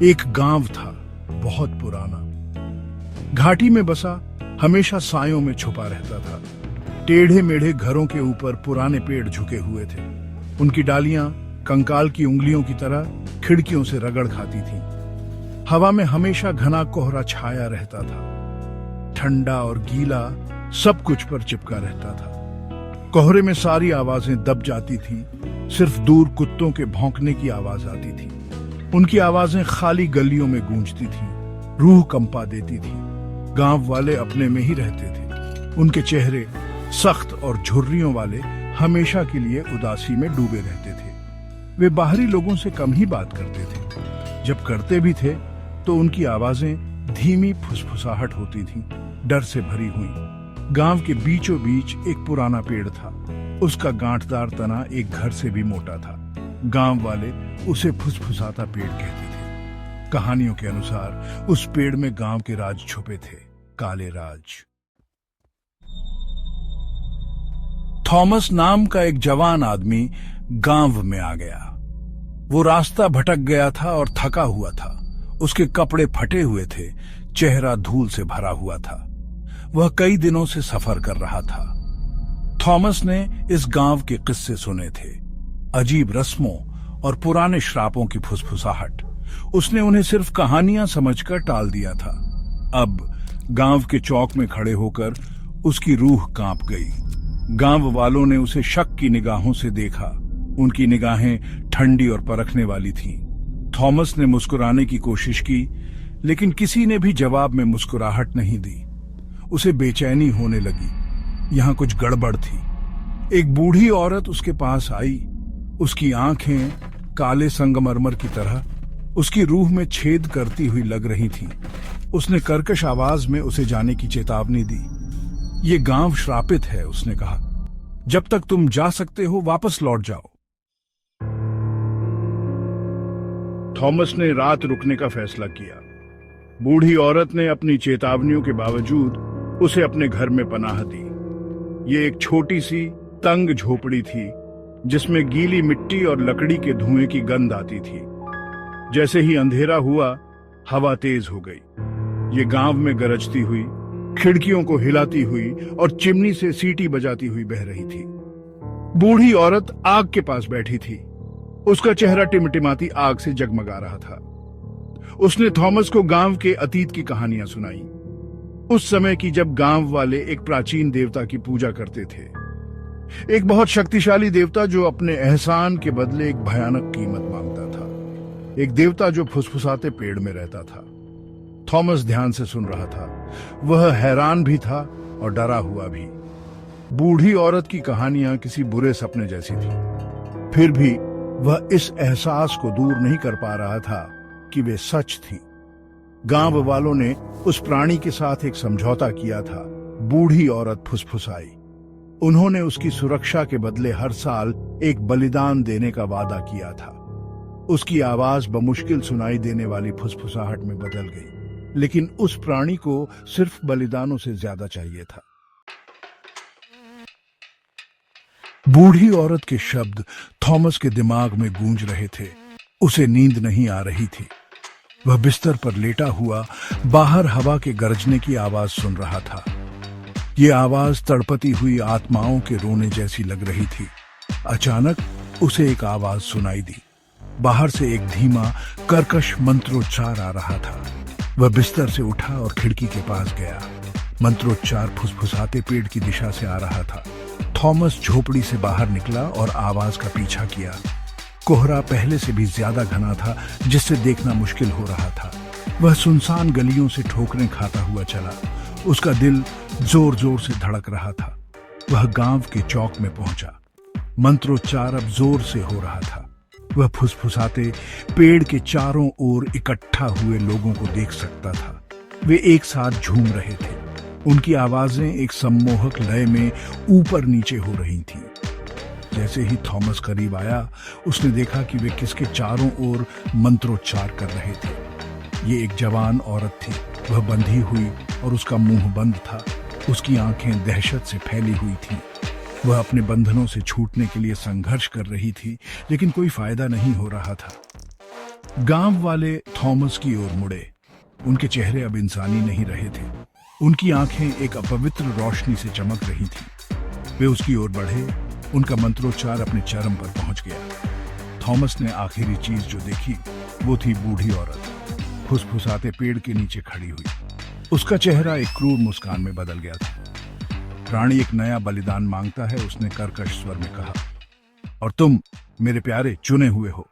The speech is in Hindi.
एक गांव था, बहुत पुराना, घाटी में बसा, हमेशा सायों में छुपा रहता था। टेढ़े मेढ़े घरों के ऊपर पुराने पेड़ झुके हुए थे। उनकी डालियां कंकाल की उंगलियों की तरह खिड़कियों से रगड़ खाती थीं। हवा में हमेशा घना कोहरा छाया रहता था, ठंडा और गीला, सब कुछ पर चिपका रहता था। कोहरे में सारी आवाजें दब जाती थीं, सिर्फ दूर कुत्तों के भौंकने की आवाज आती थी। उनकी आवाजें खाली गलियों में गूंजती थीं, रूह कंपा देती थी। गांव वाले अपने में ही रहते थे। उनके चेहरे सख्त और झुर्रियों वाले, हमेशा के लिए उदासी में डूबे रहते थे। वे बाहरी लोगों से कम ही बात करते थे। जब करते भी थे तो उनकी आवाजें धीमी फुसफुसाहट होती थीं, डर से भरी हुई। गांव के बीचों बीच एक पुराना पेड़ था। उसका गांठदार तना एक घर से भी मोटा था। गांव वाले उसे फुसफुसाता पेड़ कहते थे। कहानियों के अनुसार उस पेड़ में गांव के राज छुपे थे, काले राज। थॉमस नाम का एक जवान आदमी गांव में आ गया। वो रास्ता भटक गया था और थका हुआ था। उसके कपड़े फटे हुए थे, चेहरा धूल से भरा हुआ था। वह कई दिनों से सफर कर रहा था। थॉमस ने इस गांव के किस्से सुने थे, अजीब रस्मों और पुराने श्रापों की फुसफुसाहट। उसने उन्हें सिर्फ कहानियां समझकर टाल दिया था। अब गांव के चौक में खड़े होकर उसकी रूह कांप गई। गांव वालों ने उसे शक की निगाहों से देखा। उनकी निगाहें ठंडी और परखने वाली थीं। थॉमस ने मुस्कुराने की कोशिश की, लेकिन किसी ने भी जवाब में मुस्कुराहट नहीं दी। उसे बेचैनी होने लगी। यहां कुछ गड़बड़ थी। एक बूढ़ी औरत उसके पास आई। उसकी आंखें काले संगमरमर की तरह उसकी रूह में छेद करती हुई लग रही थीं। उसने कर्कश आवाज में उसे जाने की चेतावनी दी। ये गांव श्रापित है, उसने कहा। जब तक तुम जा सकते हो वापस लौट जाओ। थॉमस ने रात रुकने का फैसला किया। बूढ़ी औरत ने अपनी चेतावनियों के बावजूद उसे अपने घर में पनाह दी। ये एक छोटी सी तंग झोपड़ी थी, जिसमें गीली मिट्टी और लकड़ी के धुएं की गंध आती थी। जैसे ही अंधेरा हुआ, हवा तेज हो गई। ये गांव में गरजती हुई, खिड़कियों को हिलाती हुई और चिमनी से सीटी बजाती हुई बह रही थी। बूढ़ी औरत आग के पास बैठी थी। उसका चेहरा टिमटिमाती आग से जगमगा रहा था। उसने थॉमस को गांव के अतीत की कहानियां सुनाई। उस समय की जब गांव वाले एक प्राचीन देवता की पूजा करते थे। एक बहुत शक्तिशाली देवता जो अपने एहसान के बदले एक भयानक कीमत मांगता था। एक देवता जो फुसफुसाते पेड़ में रहता था। थॉमस ध्यान से सुन रहा था। वह हैरान भी था और डरा हुआ भी। बूढ़ी औरत की कहानियां किसी बुरे सपने जैसी थी। फिर भी वह इस एहसास को दूर नहीं कर पा रहा था कि वे सच थी। गांव वालों ने उस प्राणी के साथ एक समझौता किया था। बूढ़ी औरत फुसफुसाई। उन्होंने उसकी सुरक्षा के बदले हर साल एक बलिदान देने का वादा किया था। उसकी आवाज बमुश्किल सुनाई देने वाली फुसफुसाहट में बदल गई, लेकिन उस प्राणी को सिर्फ बलिदानों से ज्यादा चाहिए था। बूढ़ी औरत के शब्द थॉमस के दिमाग में गूंज रहे थे। उसे नींद नहीं आ रही थी। वह बिस्तर पर लेटा हुआ बाहर हवा के गरजने की आवाज सुन रहा था। ये आवाज तड़पती हुई आत्माओं के रोने जैसी लग रही थी। अचानक उसे एक आवाज सुनाई दी। बाहर से एक धीमा, कर्कश मंत्रोच्चार आ रहा था। वह बिस्तर से उठा और खिड़की के पास गया। मंत्रोच्चार फुसफुसाते पेड़ की दिशा से आ रहा था। थॉमस झोपड़ी से बाहर निकला और आवाज का पीछा किया। कोहरा पहले से भी ज्यादा घना था, जिससे देखना मुश्किल हो रहा था। वह सुनसान गलियों से ठोकरें खाता हुआ चला। उसका दिल जोर जोर से धड़क रहा था। वह गांव के चौक में पहुंचा। मंत्रोच्चार अब जोर से हो रहा था। वह फुसफुसाते पेड़ के चारों ओर इकट्ठा हुए लोगों को देख सकता था। वे एक साथ झूम रहे थे। उनकी आवाजें एक सम्मोहक लय में ऊपर नीचे हो रही थीं। जैसे ही थॉमस करीब आया, उसने देखा कि वे किसके चारों ओर मंत्रोच्चार कर रहे थे। ये एक जवान औरत थी। वह बंधी हुई और उसका मुंह बंद था। उसकी आंखें दहशत से फैली हुई थीं। वह अपने बंधनों से छूटने के लिए संघर्ष कर रही थी, लेकिन कोई फायदा नहीं हो रहा था। गांव वाले थॉमस की ओर मुड़े। उनके चेहरे अब इंसानी नहीं रहे थे। उनकी आंखें एक अपवित्र रोशनी से चमक रही थीं। वे उसकी ओर बढ़े। उनका मंत्रोच्चार अपने चरम पर पहुंच गया। थॉमस ने आखिरी चीज जो देखी वो थी बूढ़ी औरत फुसफुसाते पेड़ के नीचे खड़ी हुई। उसका चेहरा एक क्रूर मुस्कान में बदल गया था। प्राणी एक नया बलिदान मांगता है, उसने कर्कश स्वर में कहा, और तुम मेरे प्यारे चुने हुए हो।